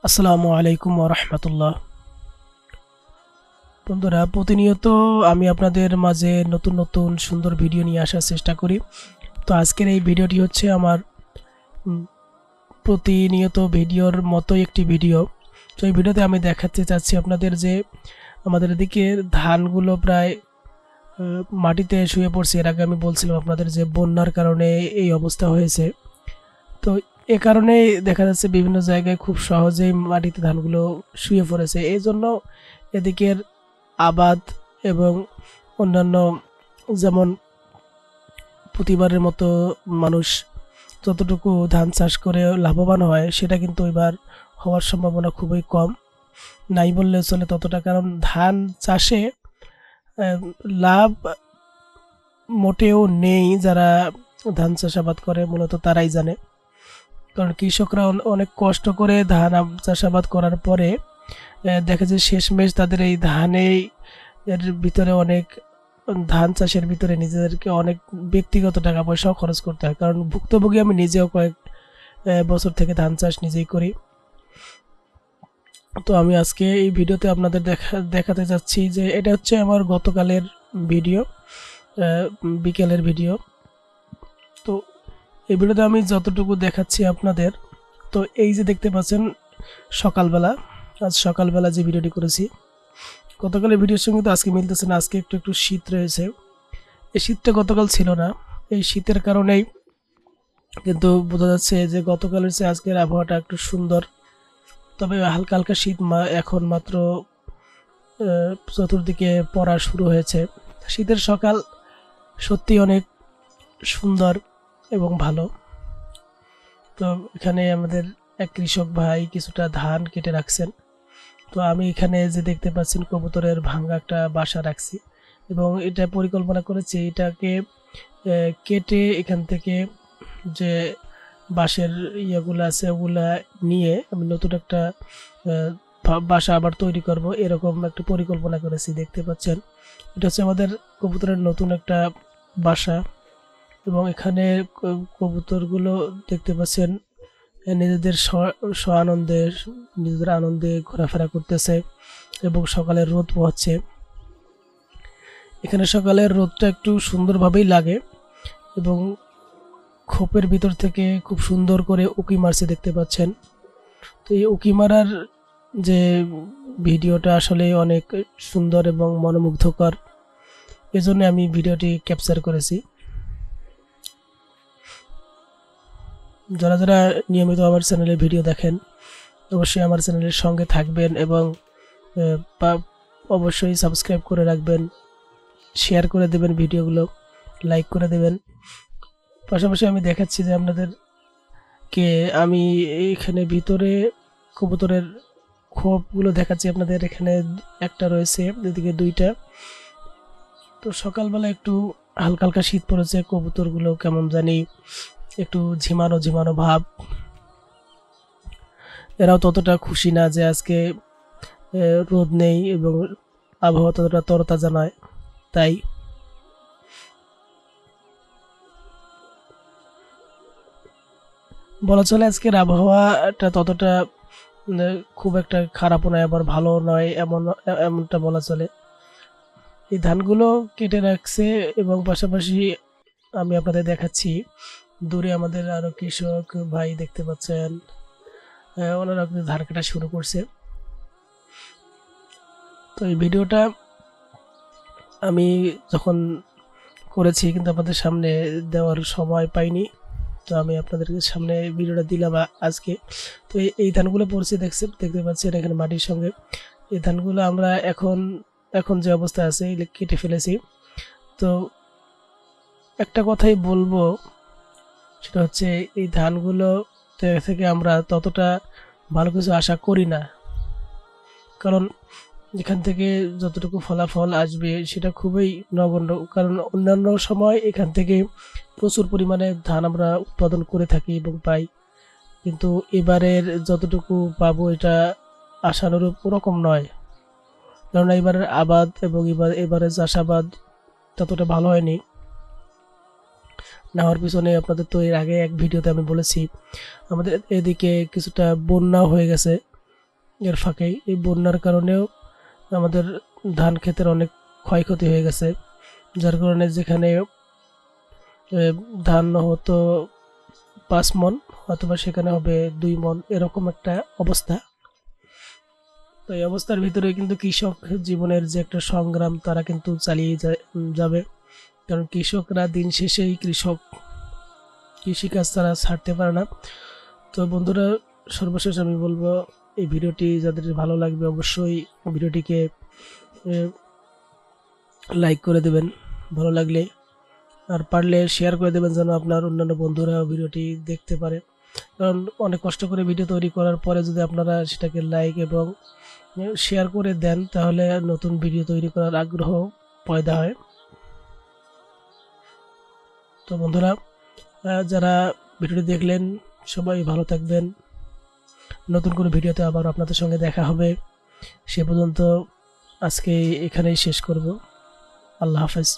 আসসালামু আলাইকুম ওয়া রাহমাতুল্লাহ। বন্ধুরা, প্রতিনিয়ত আমি আপনাদের মাঝে নতুন নতুন সুন্দর ভিডিও নিয়ে আসার চেষ্টা করি। তো আজকের এই ভিডিওটি হচ্ছে আমার উম, প্রতিনিয়ত ভিডিওর মতোই একটি ভিডিও। তো এই ভিডিওতে আমি দেখাতে চাচ্ছি আপনাদের যে আমাদের এদিকে ধানগুলো প্রায় মাটিতে শুয়ে পড়ছে। এর আগে আমি বলছিলাম আপনাদের যে বন্যার কারণে এই অবস্থা হয়েছে। তো এ কারণেই দেখা যাচ্ছে বিভিন্ন জায়গায় খুব সহজেই মাটিতে ধানগুলো শুয়ে পড়েছে। এই জন্য এদিকের আবাদ এবং অন্যান্য, যেমন প্রতিবারের মতো মানুষ যতটুকু ধান চাষ করে লাভবান হয় সেটা কিন্তু এবার হওয়ার সম্ভাবনা খুবই কম, নাই বললে চলে ততটা। কারণ ধান চাষে আহ, লাভ মোটেও নেই। যারা ধান চাষাবাদ করে মূলত তারাই জানে। কারণ কৃষকরা অনেক কষ্ট করে ধান চাষাবাদ করার পরে দেখা যায় শেষমেশ তাদের এই ধানেই এর ভিতরে অনেক ধান চাষের ভিতরে নিজেদেরকে অনেক ব্যক্তিগত টাকা পয়সাও খরচ করতে হয়। কারণ ভুক্তভোগী আমি নিজেও কয়েক বছর থেকে ধান চাষ নিজেই করি। তো আমি আজকে এই ভিডিওতে আপনাদের দেখাতে যাচ্ছি যে এটা হচ্ছে আমার গতকালের ভিডিও, বিকেলের ভিডিও। তো এই ভিডিওতে আমি যতটুকু দেখাচ্ছি আপনাদের, তো এই যে দেখতে পাচ্ছেন সকালবেলা, আজ সকালবেলা যে ভিডিওটি করেছি, গতকালের ভিডিওর সঙ্গে তো আজকে মিলতেছে না। আজকে একটু একটু শীত রয়েছে। এই শীতটা গতকাল ছিল না। এই শীতের কারণেই কিন্তু বোঝা যাচ্ছে যে গতকালের চেয়ে আজকের আবহাওয়াটা একটু সুন্দর। তবে হালকা হালকা শীত এখন মাত্র চতুর্দিকে পড়া শুরু হয়েছে। শীতের সকাল সত্যি অনেক সুন্দর এবং ভালো। তো এখানে আমাদের এক কৃষক ভাই কিছুটা ধান কেটে রাখছেন। তো আমি এখানে যে দেখতে পাচ্ছেন কবুতরের ভাঙা একটা বাসা রাখছি, এবং এটা পরিকল্পনা করেছি এটাকে কেটে এখান থেকে যে বাঁশের ইয়েগুলো আছে ওগুলা নিয়ে আমি নতুন একটা বাসা আবার তৈরি করব, এরকম একটা পরিকল্পনা করেছি। দেখতে পাচ্ছেন এটা হচ্ছে আমাদের কবুতরের নতুন একটা বাসা। এবং এখানে কবুতরগুলো দেখতে পাচ্ছেন নিজেদের আনন্দে, নিজেদের আনন্দে ঘোরাফেরা করতেছে এবং সকালের রোদ পোহাচ্ছে। এখানে সকালের রোদটা একটু সুন্দরভাবেই লাগে এবং খোপের ভিতর থেকে খুব সুন্দর করে উঁকি মারছে দেখতে পাচ্ছেন। তো এই উঁকি মারার যে ভিডিওটা আসলে অনেক সুন্দর এবং মনোমুগ্ধকর, এজন্য আমি ভিডিওটি ক্যাপচার করেছি। যারা যারা নিয়মিত আমার চ্যানেলে ভিডিও দেখেন অবশ্যই আমার চ্যানেলের সঙ্গে থাকবেন এবং অবশ্যই সাবস্ক্রাইব করে রাখবেন, শেয়ার করে দেবেন, ভিডিওগুলো লাইক করে দেবেন। পাশাপাশি আমি দেখাচ্ছি যে আপনাদেরকে আমি এখানে ভিতরে কবুতরের খোপগুলো দেখাচ্ছি আপনাদের। এখানে একটা রয়েছে, এদিকে দুইটা। তো সকালবেলা একটু হালকা হালকা শীত পড়েছে, কবুতরগুলো কেমন জানি একটু ঝিমানো ঝিমানো ভাব। এরাও ততটা খুশি না যে আজকে রোদ নেই এবং আবহাওয়া ততটা তরতাজা নয়। তাই বলা চলে আজকের আবহাওয়াটা ততটা খুব একটা খারাপও নয় আবার ভালো নয়, এমনটা বলা চলে। এই ধানগুলো কেটে রাখছে এবং পাশাপাশি আমি আপনাদের দেখাচ্ছি দূরে আমাদের আরো কৃষক ভাই দেখতে পাচ্ছেন, ওনারা ধান কাটা শুরু করছে। তো এই ভিডিওটা আমি যখন করেছি কিন্তু আপনাদের সামনে দেওয়ার সময় পাইনি। তো আমি আপনাদের সামনে ভিডিওটা দিলাম আজকে। তো এই ধানগুলো পড়ছে দেখতে পাচ্ছেন এখানে মাটির সঙ্গে। এই ধানগুলো আমরা এখন যে অবস্থা আছে কেটে ফেলেছি। তো একটা কথাই বলবো, সেটা হচ্ছে এই ধানগুলো থেকে আমরা ততটা ভালো কিছু আশা করি না। কারণ এখান থেকে যতটুকু ফলাফল আসবে সেটা খুবই নগণ্য। কারণ অন্যান্য সময় এখান থেকে প্রচুর পরিমাণে ধান আমরা উৎপাদন করে থাকি এবং পাই, কিন্তু এবারের যতটুকু পাবো এটা আশানুরূপ ওরকম নয়। কারণ এবারের আবাদ এবং এবারের চাষাবাদ ততটা ভালো হয়নি। না হওয়ার পিছনে আপনাদের তো এর আগে এক ভিডিওতে আমি বলেছি আমাদের এদিকে কিছুটা বন্যাও হয়ে গেছে। এর ফাঁকেই এই বন্যার কারণেও আমাদের ধান ক্ষেতের অনেক ক্ষয়ক্ষতি হয়ে গেছে, যার কারণে যেখানে ধান হতো 5 মণ অথবা সেখানে হবে 2 মণ, এরকম একটা অবস্থা। তো এই অবস্থার ভিতরে কিন্তু কৃষক জীবনের যে একটা সংগ্রাম তারা কিন্তু চালিয়ে যাবে, কারণ কৃষকরা দিন শেষেই কৃষিকাজ তারা ছাড়তে পারে না। তো বন্ধুরা, সর্বশেষ আমি বলবো এই ভিডিওটি যাদের ভালো লাগবে অবশ্যই ভিডিওটিকে লাইক করে দেবেন ভালো লাগলে, আর পারলে শেয়ার করে দেবেন যেন আপনার অন্যান্য বন্ধুরা ভিডিওটি দেখতে পারে। কারণ অনেক কষ্ট করে ভিডিও তৈরি করার পরে যদি আপনারা সেটাকে লাইক এবং শেয়ার করে দেন তাহলে নতুন ভিডিও তৈরি করার আগ্রহ পয়দা হয়। তো বন্ধুরা, যারা ভিডিওটি দেখলেন সবাই ভালো থাকবেন। নতুন কোনো ভিডিওতে আবার আপনাদের সঙ্গে দেখা হবে। সে পর্যন্ত আজকে এখানেই শেষ করব। আল্লাহ হাফেজ।